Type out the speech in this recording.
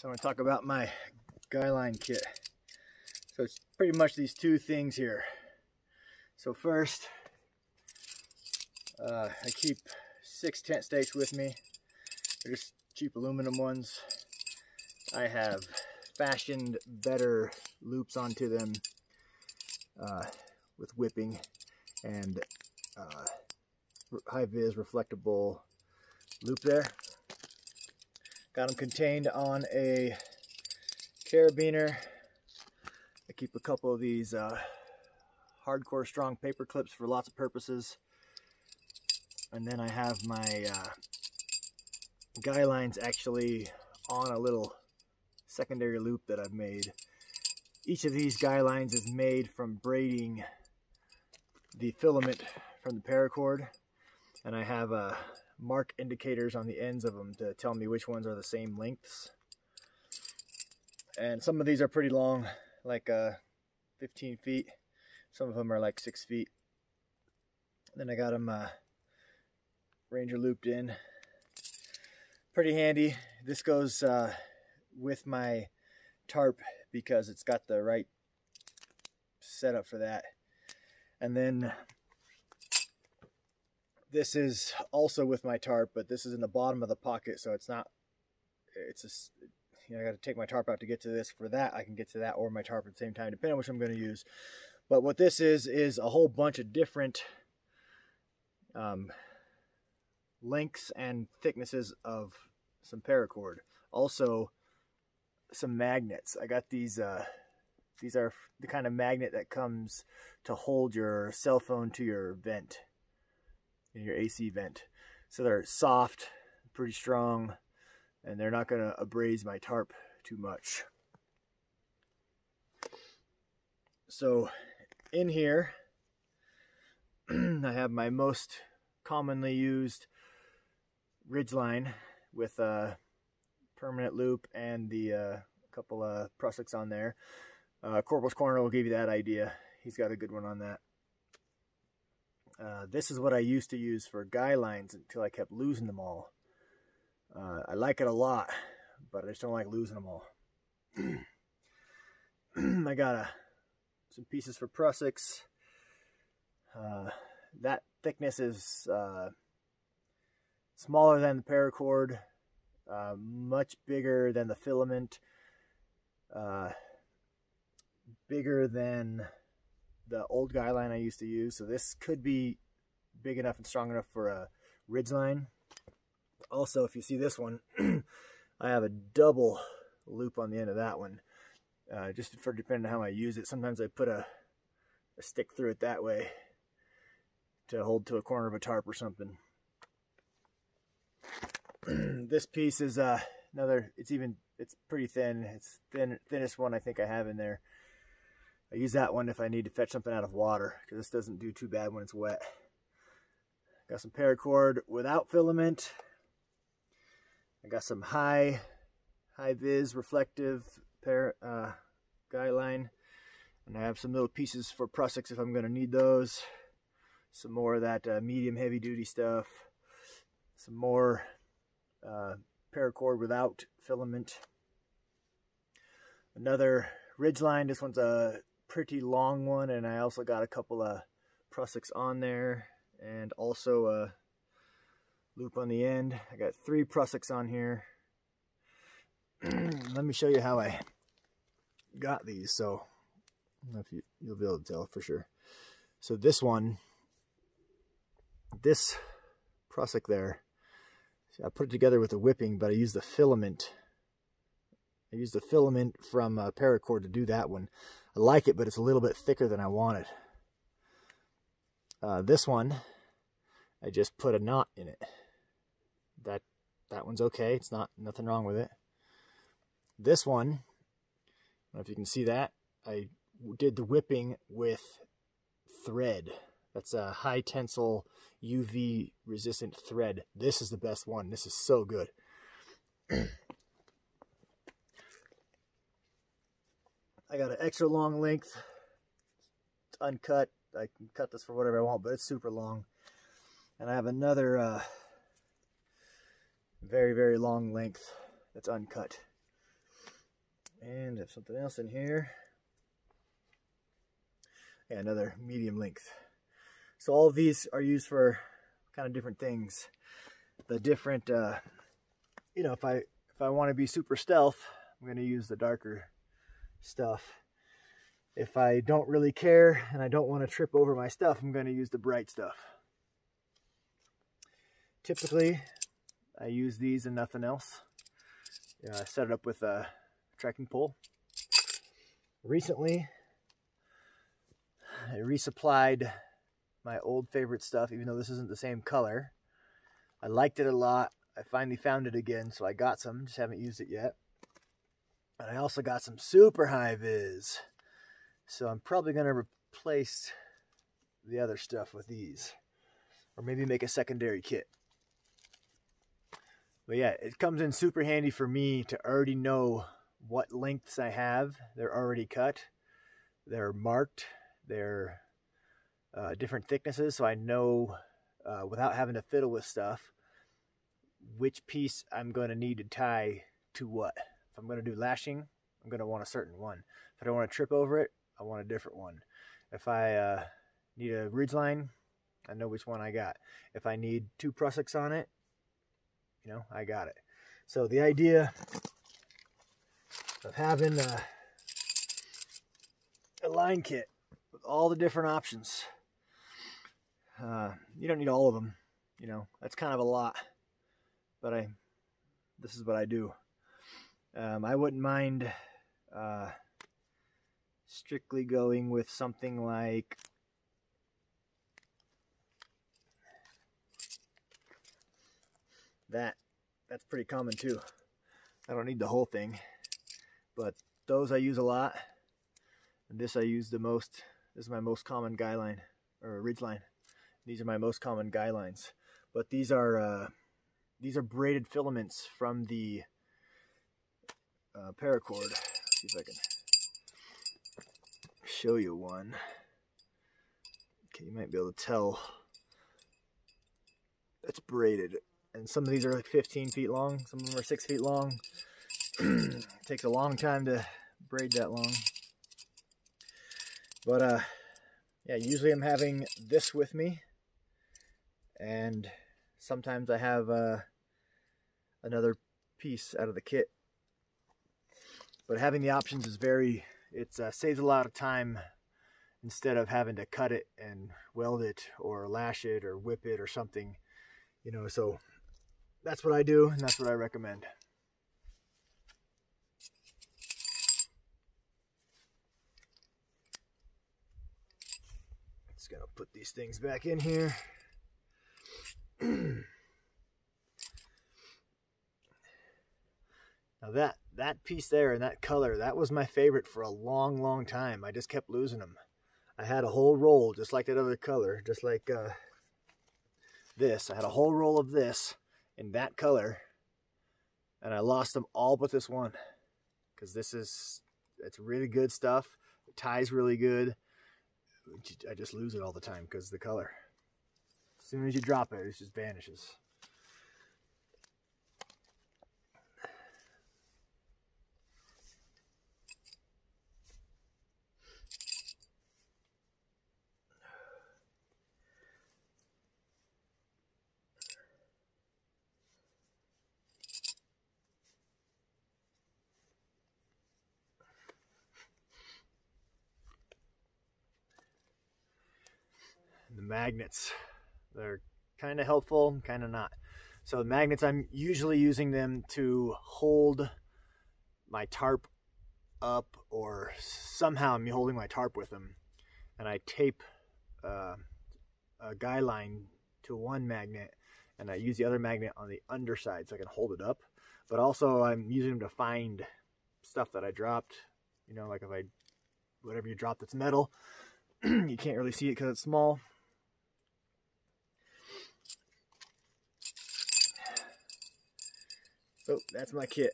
So I'm going to talk about my guyline kit. So it's pretty much these two things here. So first, I keep 6 tent stakes with me. They're just cheap aluminum ones. I have fashioned better loops onto them with whipping and high-vis reflectable loop there. Got them contained on a carabiner. I keep a couple of these hardcore strong paper clips for lots of purposes. And then I have my guy lines actually on a little secondary loop that I've made. Each of these guy lines is made from braiding the filament from the paracord, and I have mark indicators on the ends of them to tell me which ones are the same lengths. And some of these are pretty long, like 15 feet. Some of them are like 6 feet. Then I got them Ranger looped in. Pretty handy. This goes with my tarp because it's got the right setup for that. And then this is also with my tarp, but this is in the bottom of the pocket, so it's not, it's just, you know, I got to take my tarp out to get to this. For that, I can get to that or my tarp at the same time, depending on which I'm going to use. But what this is a whole bunch of different lengths and thicknesses of some paracord. Also, some magnets. I got these are the kind of magnet that comes to hold your cell phone to your vent, in your AC vent. So they're soft, pretty strong, and they're not going to abrade my tarp too much. So in here, I have my most commonly used ridgeline with a permanent loop and the couple of prussics on there. Corporal's Corner will give you that idea. He's got a good one on that. This is what I used to use for guy lines until I kept losing them all. I like it a lot, but I just don't like losing them all. I got some pieces for prussics. That thickness is smaller than the paracord, much bigger than the filament, bigger than the old guy line I used to use. So this could be big enough and strong enough for a ridge line. Also, if you see this one, I have a double loop on the end of that one, just for depending on how I use it. Sometimes I put a stick through it that way to hold to a corner of a tarp or something. This piece is another, it's pretty thin. It's thinnest one I think I have in there. I use that one if I need to fetch something out of water, because this doesn't do too bad when it's wet. Got some paracord without filament. I got some high-vis reflective guy line, and I have some little pieces for prussics if I'm going to need those. Some more of that medium heavy duty stuff. Some more paracord without filament. Another ridgeline. This one's a pretty long one, and I also got a couple of prussics on there, and also a loop on the end. I got 3 prussics on here. Let me show you how I got these, so I don't know if you'll be able to tell for sure. So this one, this prussic there, I put it together with a whipping, but I used the filament. I used the filament from paracord to do that one. I like it, but it's a little bit thicker than I wanted. This one, I just put a knot in it. That one's okay. It's nothing wrong with it. This one, I don't know if you can see that. I did the whipping with thread. That's a high tensile UV resistant thread. This is the best one. This is so good. I got an extra long length. It's uncut. I can cut this for whatever I want, but it's super long. And I have another very, very long length that's uncut. And I have something else in here. Yeah, another medium length. So all of these are used for kind of different things. The different, you know, if I want to be super stealth, I'm going to use the darker stuff. If I don't really care and I don't want to trip over my stuff, I'm going to use the bright stuff. Typically, I use these and nothing else. I set it up with a trekking pole. Recently, I resupplied my old favorite stuff, even though this isn't the same color. I liked it a lot. I finally found it again, so I got some. Just haven't used it yet. And I also got some super high vis. So I'm probably going to replace the other stuff with these. Or maybe make a secondary kit. But yeah, it comes in super handy for me to already know what lengths I have. They're already cut. They're marked. They're different thicknesses, so I know without having to fiddle with stuff which piece I'm going to need to tie to what. If I'm going to do lashing, I'm going to want a certain one. If I don't want to trip over it, I want a different one. If I need a ridgeline, I know which one I got. If I need 2 prussiks on it, you know, I got it. So the idea of having a line kit with all the different options, you don't need all of them, you know, that's kind of a lot, but this is what I do. I wouldn't mind strictly going with something like that. That's pretty common too. I don't need the whole thing, but those I use a lot, and this I use the most. This is my most common guy line, or ridge line. These are my most common guy lines, but these are braided filaments from the paracord. Let's see if I can show you one. Okay, you might be able to tell it's braided, and some of these are like 15 feet long, some of them are 6 feet long. It takes a long time to braid that long, but yeah, usually I'm having this with me, and sometimes I have another piece out of the kit. But having the options is it saves a lot of time instead of having to cut it and weld it or lash it or whip it or something, you know. So that's what I do, and that's what I recommend. Just gonna put these things back in here. Now that piece there and that color, that was my favorite for a long time. I just kept losing them. I had a whole roll just like that other color, just like this. I had a whole roll of this in that color, and I lost them all but this one, because it's really good stuff. It ties really good. I just lose it all the time because of the color. As soon as you drop it, it just vanishes. The magnets, they're kind of helpful, kind of not. So the magnets, I'm usually using them to hold my tarp up, or somehow I'm holding my tarp with them, and I tape a guy line to one magnet, and I use the other magnet on the underside so I can hold it up. But also I'm using them to find stuff that I dropped, you know, like whatever you drop that's metal, you can't really see it because it's small. So that's my kit.